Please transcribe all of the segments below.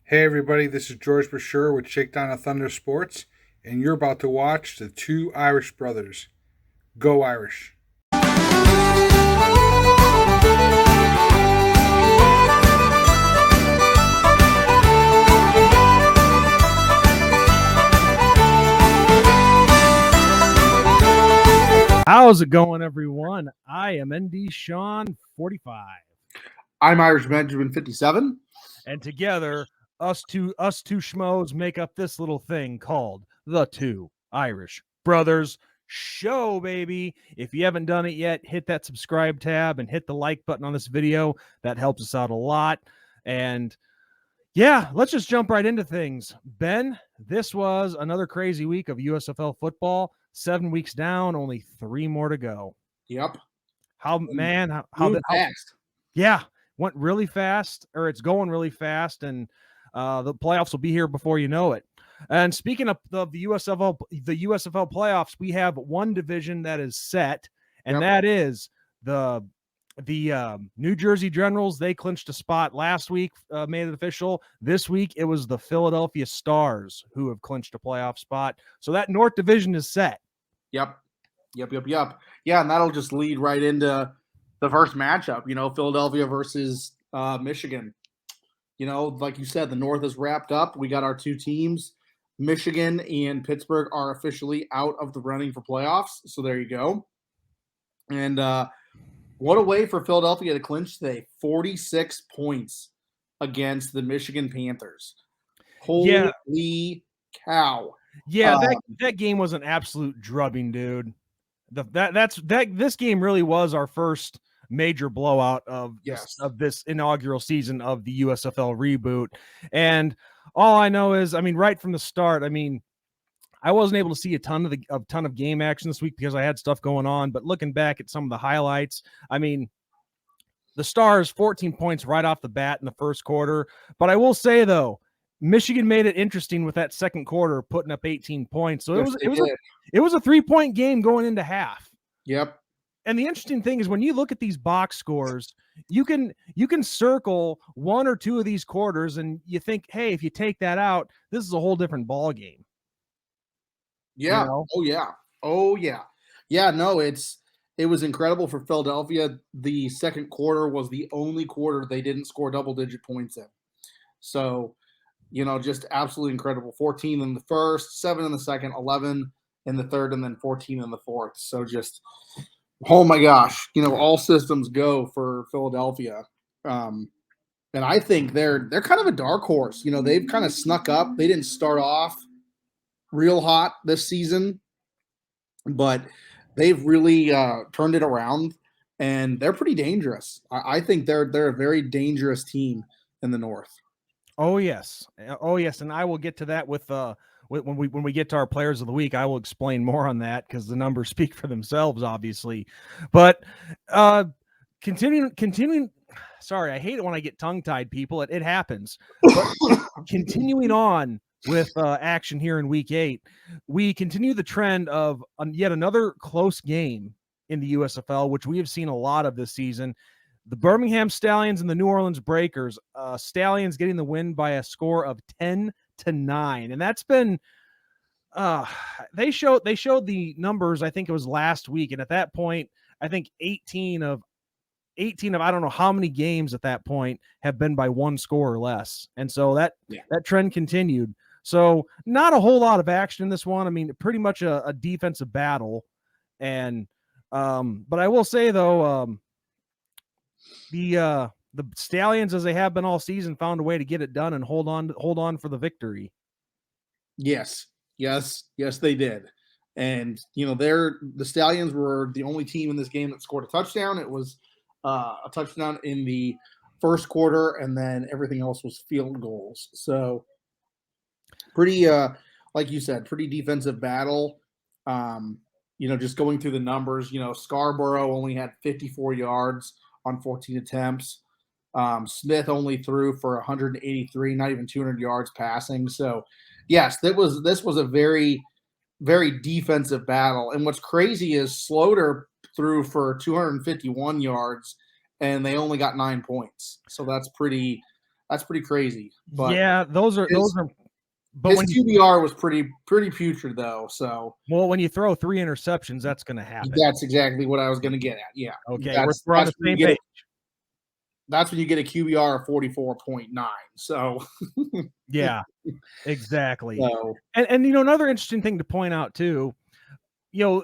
Hey everybody, this is George Brasher with Shakedown of Thunder Sports, and you're about to watch the two Irish brothers. Go Irish. How's it going, everyone? I am ND Sean 45. I'm Irish Benjamin 57. And together, us two schmoes make up this little thing called the Two Irish Brothers Show, baby. If you haven't done it yet, hit that subscribe tab and hit the like button on this video. That helps us out a lot. And yeah, let's just jump right into things. Ben, this was another crazy week of USFL football. 7 weeks down, only 3 more to go. Yep. How fast. Yeah, went really fast, or it's going really fast, and the playoffs will be here before you know it. And speaking of the USFL playoffs, we have one division that is set, and that is the New Jersey Generals. They clinched a spot last week, made it official. This week, it was the Philadelphia Stars who have clinched a playoff spot. So that North Division is set. Yep. Yeah, and that'll just lead right into the first matchup, Philadelphia versus Michigan. Like you said, the North is wrapped up. We got our two teams. Michigan and Pittsburgh are officially out of the running for playoffs. So there you go. And what a way for Philadelphia to clinch today. 46 points against the Michigan Panthers. Holy cow. Yeah, that game was an absolute drubbing, dude. This game really was our first major blowout of this inaugural season of the USFL reboot. And all I know is, right from the start, I wasn't able to see a ton of game action this week because I had stuff going on. But looking back at some of the highlights, the Stars 14 points right off the bat in the first quarter. But I will say though, Michigan made it interesting with that second quarter, putting up 18 points. So it was a 3-point game going into half. Yep. And the interesting thing is when you look at these box scores, you can circle one or two of these quarters and you think, hey, if you take that out, this is a whole different ball game. Yeah. You know? Oh yeah. Yeah, no, it was incredible for Philadelphia. The second quarter was the only quarter they didn't score double-digit points in. So, just absolutely incredible. 14 in the first, 7 in the second, 11 in the third, and then 14 in the fourth. So just, oh my gosh, all systems go for Philadelphia. And I think they're kind of a dark horse. They've kind of snuck up. They didn't start off real hot this season, but they've really turned it around, and they're pretty dangerous. I think they're a very dangerous team in the North. Oh yes, and I will get to that with when we get to our players of the week. I will explain more on that because the numbers speak for themselves, obviously. But continuing. Sorry, I hate it when I get tongue-tied, people. It happens. But continuing on with action here in Week 8, we continue the trend of yet another close game in the USFL, which we have seen a lot of this season. The Birmingham Stallions and the New Orleans Breakers. Stallions getting the win by a score of 10-9, and that's been. They showed the numbers. I think it was last week, and at that point, I think 18 of I don't know how many games at that point have been by one score or less, and so that trend continued. So not a whole lot of action in this one. Pretty much a defensive battle, and but I will say though. The Stallions, as they have been all season, found a way to get it done and hold on for the victory. Yes, they did. And the Stallions were the only team in this game that scored a touchdown. It was a touchdown in the first quarter, and then everything else was field goals. So pretty, like you said, pretty defensive battle. Just going through the numbers, Scarborough only had 54 yards on 14 attempts. Smith only threw for 183, not even 200 yards passing. So, yes, this was a very, very defensive battle. And what's crazy is Sloter threw for 251 yards, and they only got 9 points. So that's pretty That's pretty crazy. But yeah, those are. But his when QBR was pretty putrid though. So when you throw 3 interceptions, that's going to happen. that's exactly what I was going to get at. Yeah. Okay, we're on the same page. That's when you get a QBR of 44.9. So yeah, exactly. So, and another interesting thing to point out too, all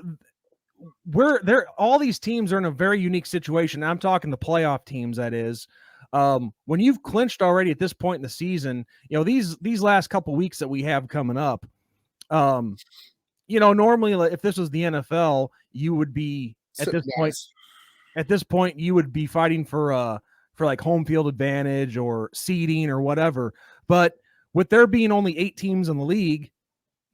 these teams are in a very unique situation. I'm talking the playoff teams, that is. When you've clinched already at this point in the season, these last couple weeks that we have coming up, normally if this was the NFL, you would be at this point you would be fighting for like home field advantage or seeding or whatever. But with there being only 8 teams in the league,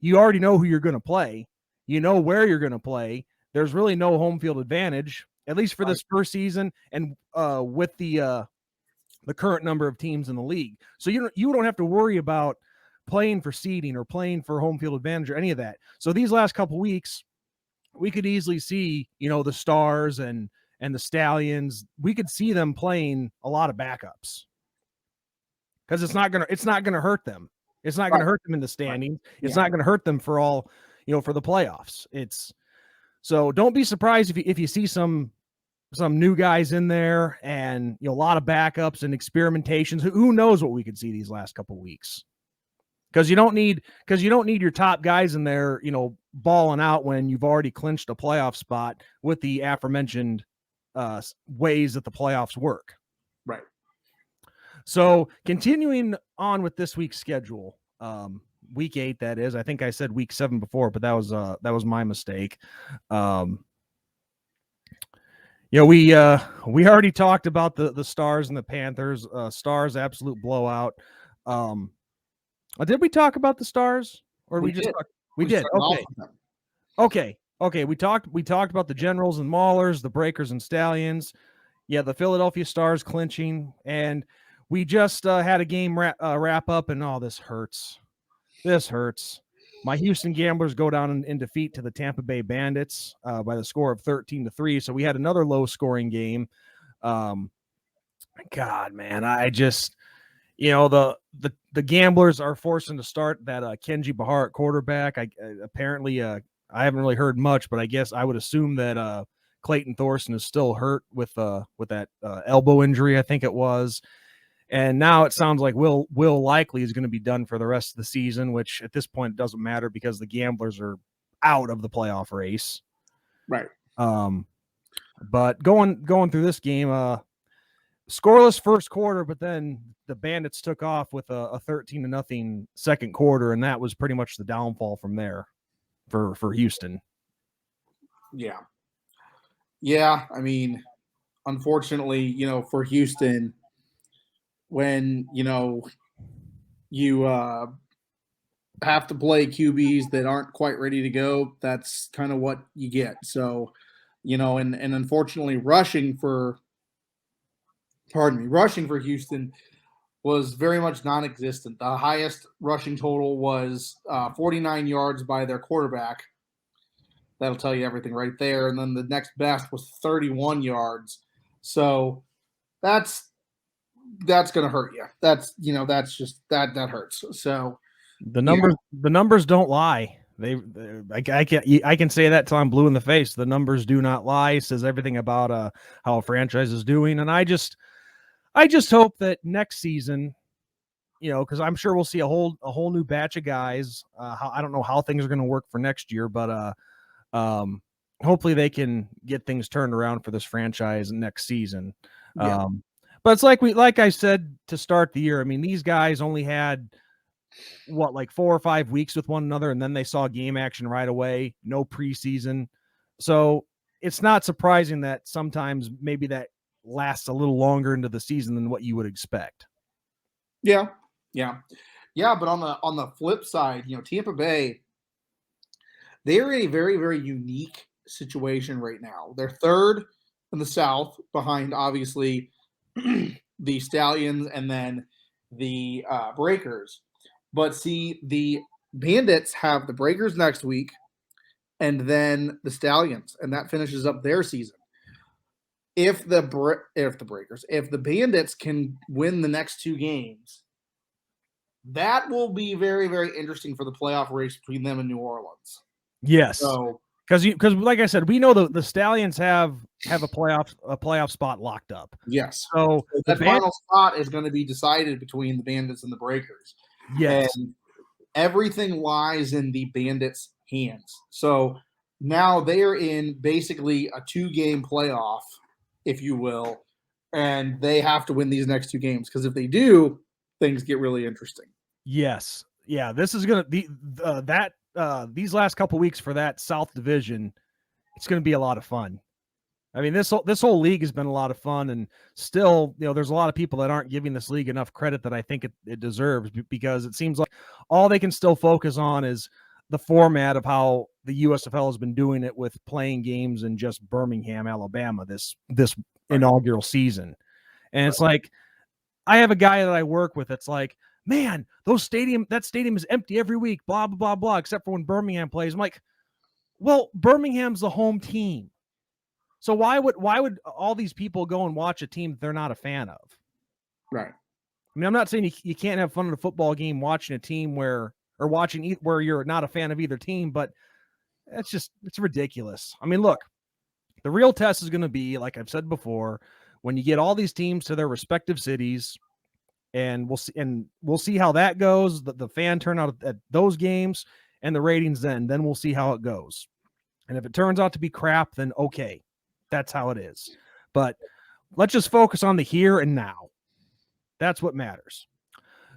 you already know who you're going to play. You know where you're going to play. There's really no home field advantage, at least for this first season, and with the current number of teams in the league. So you don't have to worry about playing for seeding or playing for home field advantage or any of that. So these last couple weeks, we could easily see, the Stars and the Stallions. We could see them playing a lot of backups because it's not gonna hurt them. It's not going to hurt them in the standings. It's not going to hurt them for all, for the playoffs. So don't be surprised if you see some new guys in there and a lot of backups and experimentations. Who knows what we could see these last couple of weeks? Because you don't need your top guys in there, balling out when you've already clinched a playoff spot with the aforementioned ways that the playoffs work. Right. So continuing on with this week's schedule, week 8, that is. I think I said week 7 before, but that was my mistake. We already talked about the Stars and the Panthers. Stars absolute blowout. Did we talk about the Stars, or we just we did? Okay. We talked about the Generals and Maulers, the Breakers and Stallions. Yeah, the Philadelphia Stars clinching, and we just had a game wrap up, and this hurts. This hurts. My Houston Gamblers go down in defeat to the Tampa Bay Bandits by the score of 13-3. So we had another low-scoring game. God, man, I just, the Gamblers are forcing to start that Kenji Bahar at quarterback. Apparently, I haven't really heard much, but I guess I would assume that Clayton Thorson is still hurt with that elbow injury, I think it was. And now it sounds like Will Likely is going to be done for the rest of the season, which at this point it doesn't matter because the Gamblers are out of the playoff race. Right. But going through this game, scoreless first quarter, but then the Bandits took off with a 13-0 second quarter, and that was pretty much the downfall from there for Houston. Yeah. Yeah, I mean, unfortunately, for Houston, when you have to play QBs that aren't quite ready to go, that's kind of what you get. So, and unfortunately, rushing for Houston was very much non-existent. The highest rushing total was 49 yards by their quarterback. That'll tell you everything right there. And then the next best was 31 yards. So that's going to hurt you. That's just that hurts. So the numbers don't lie. I can say that till I'm blue in the face. The numbers do not lie. It says everything about how a franchise is doing. And I just hope that next season, because I'm sure we'll see a whole new batch of guys. I don't know how things are going to work for next year, but hopefully they can get things turned around for this franchise next season. Yeah. But it's like I said to start the year. I mean, these guys only had 4 or 5 weeks with one another, and then they saw game action right away. No preseason, so it's not surprising that sometimes maybe that lasts a little longer into the season than what you would expect. Yeah. But on the flip side, Tampa Bay, they're in a very, very unique situation right now. They're third in the South, behind obviously the Stallions and then the Breakers. But see, the Bandits have the Breakers next week and then the Stallions, and that finishes up their season. if the Bandits can win the next 2 games, that will be very, very interesting for the playoff race between them and New Orleans. Yes. So, because like I said, we know the Stallions have a playoff spot locked up. Yes. So that final spot is going to be decided between the Bandits and the Breakers. Yes. And everything lies in the Bandits' hands. So now they are in basically a 2-game playoff, if you will, and they have to win these next 2 games, because if they do, things get really interesting. Yes. Yeah, this is going to be these last couple weeks for that South Division. It's going to be a lot of fun. I mean, this whole league has been a lot of fun, and still, there's a lot of people that aren't giving this league enough credit that I think it deserves, because it seems like all they can still focus on is the format of how the USFL has been doing it, with playing games in just Birmingham, Alabama this inaugural season. And it's like, I have a guy that I work with that's like, man, that stadium is empty every week, blah, blah, blah, blah, except for when Birmingham plays. I'm like, well, Birmingham's the home team. So why would all these people go and watch a team that they're not a fan of? Right. I mean, I'm not saying you can't have fun at a football game watching a team where you're not a fan of either team, but it's ridiculous. I mean, look, the real test is going to be, like I've said before, when you get all these teams to their respective cities, and we'll see how that goes, the fan turnout at those games and the ratings, then we'll see how it goes. And if it turns out to be crap, then okay, that's how it is. But let's just focus on the here and now. That's what matters.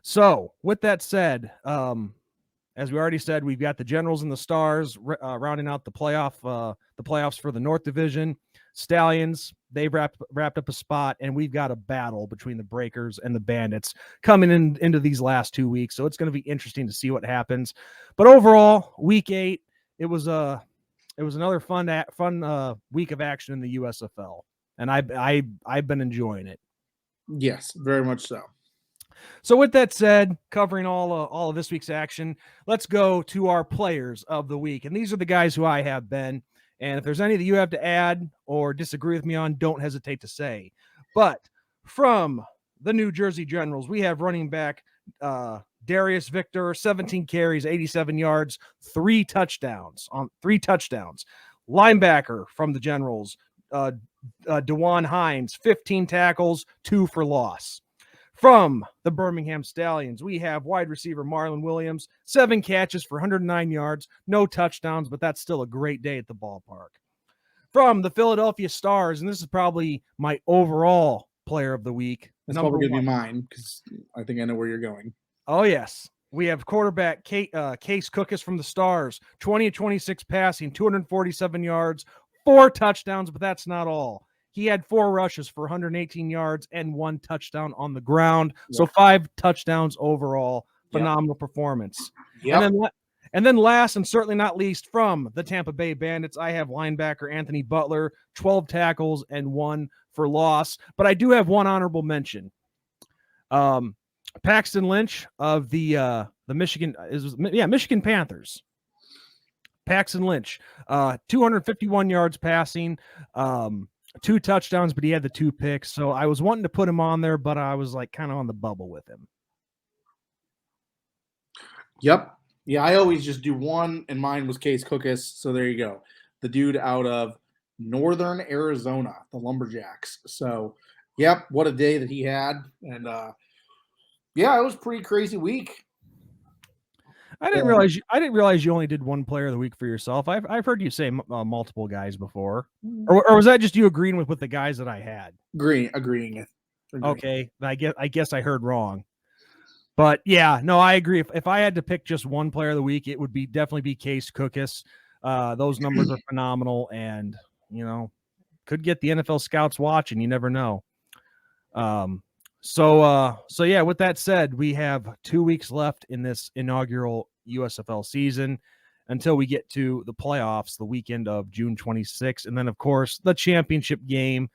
So with that said, as we already said, we've got the Generals and the Stars rounding out the playoffs for the North Division. Stallions, they've wrapped up a spot, and we've got a battle between the Breakers and the Bandits coming into these last 2 weeks. So it's going to be interesting to see what happens. But overall, week 8, it was another fun week of action in the USFL, and I've been enjoying it. Yes, very much so. So with that said, covering all of this week's action, let's go to our players of the week. And these are the guys who I have, Ben. And if there's any that you have to add or disagree with me on, don't hesitate to say. But from the New Jersey Generals, we have running back Darius Victor, 17 carries, 87 yards, 3 touchdowns. Linebacker from the Generals, DeJuan Hines, 15 tackles, 2 for loss. From the Birmingham Stallions, we have wide receiver Marlon Williams, 7 catches for 109 yards, no touchdowns, but that's still a great day at the ballpark. From the Philadelphia Stars, and this is probably my overall player of the week. It's probably going to be mine, because I think I know where you're going. Oh, yes. We have quarterback Case Cookus from the Stars, 20-26 passing, 247 yards, 4 touchdowns, but that's not all. He had 4 rushes for 118 yards and 1 touchdown on the ground. Yep. So 5 touchdowns overall. Phenomenal performance. Yep. And then last and certainly not least, from the Tampa Bay Bandits, I have linebacker Anthony Butler, 12 tackles and 1 for loss. But I do have one honorable mention. Paxton Lynch of the Michigan Panthers. Paxton Lynch, 251 yards passing, 2 touchdowns, but he had the 2 picks. So I was wanting to put him on there, but I was like kind of on the bubble with him. Yep. Yeah, I always just do one, and mine was Case Cookus. So there you go. The dude out of Northern Arizona, the Lumberjacks. So, yep, what a day that he had. And, yeah, it was a pretty crazy week. I didn't realize you only did one player of the week for yourself. I've heard you say multiple guys before, or was that just you agreeing with the guys that I had? Agreeing. Okay, I guess I heard wrong. But yeah, no, I agree. If I had to pick just one player of the week, it would definitely be Case Cookus. Those numbers are phenomenal, and could get the NFL scouts watching. You never know. So yeah, with that said, we have 2 weeks left in this inaugural USFL season until we get to the playoffs the weekend of June 26th. And then, of course, the championship game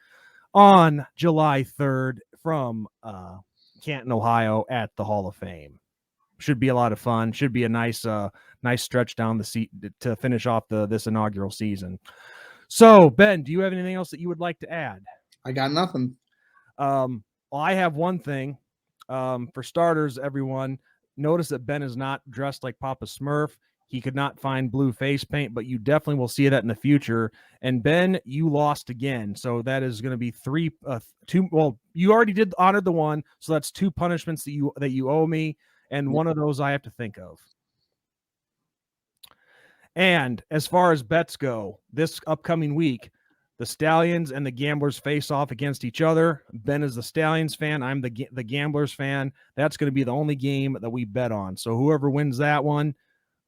on July 3rd from Canton, Ohio at the Hall of Fame. Should be a lot of fun. Should be a nice stretch down the seat to finish off this inaugural season. So, Ben, do you have anything else that you would like to add? I got nothing. Well, I have one thing. For starters, everyone, notice that Ben is not dressed like Papa Smurf. He could not find blue face paint, but you definitely will see that in the future. And Ben, you lost again. So that is going to be two. Well, you already did honored the one. So that's 2 punishments that you owe me. And one of those I have to think of. And as far as bets go, this upcoming week, the Stallions and the Gamblers face off against each other. Ben is the Stallions fan. I'm the Gamblers fan. That's going to be the only game that we bet on. So whoever wins that one,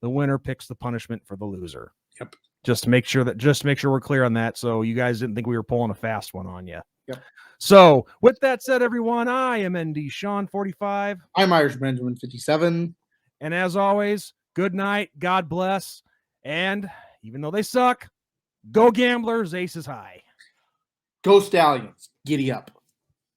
the winner picks the punishment for the loser. Yep. Just to make sure we're clear on that. So you guys didn't think we were pulling a fast one on you. Yep. So with that said, everyone, I am ND Sean 45. I'm Irish Benjamin 57. And as always, good night. God bless. And even though they suck, go Gamblers, aces high. Go Stallions. Giddy up.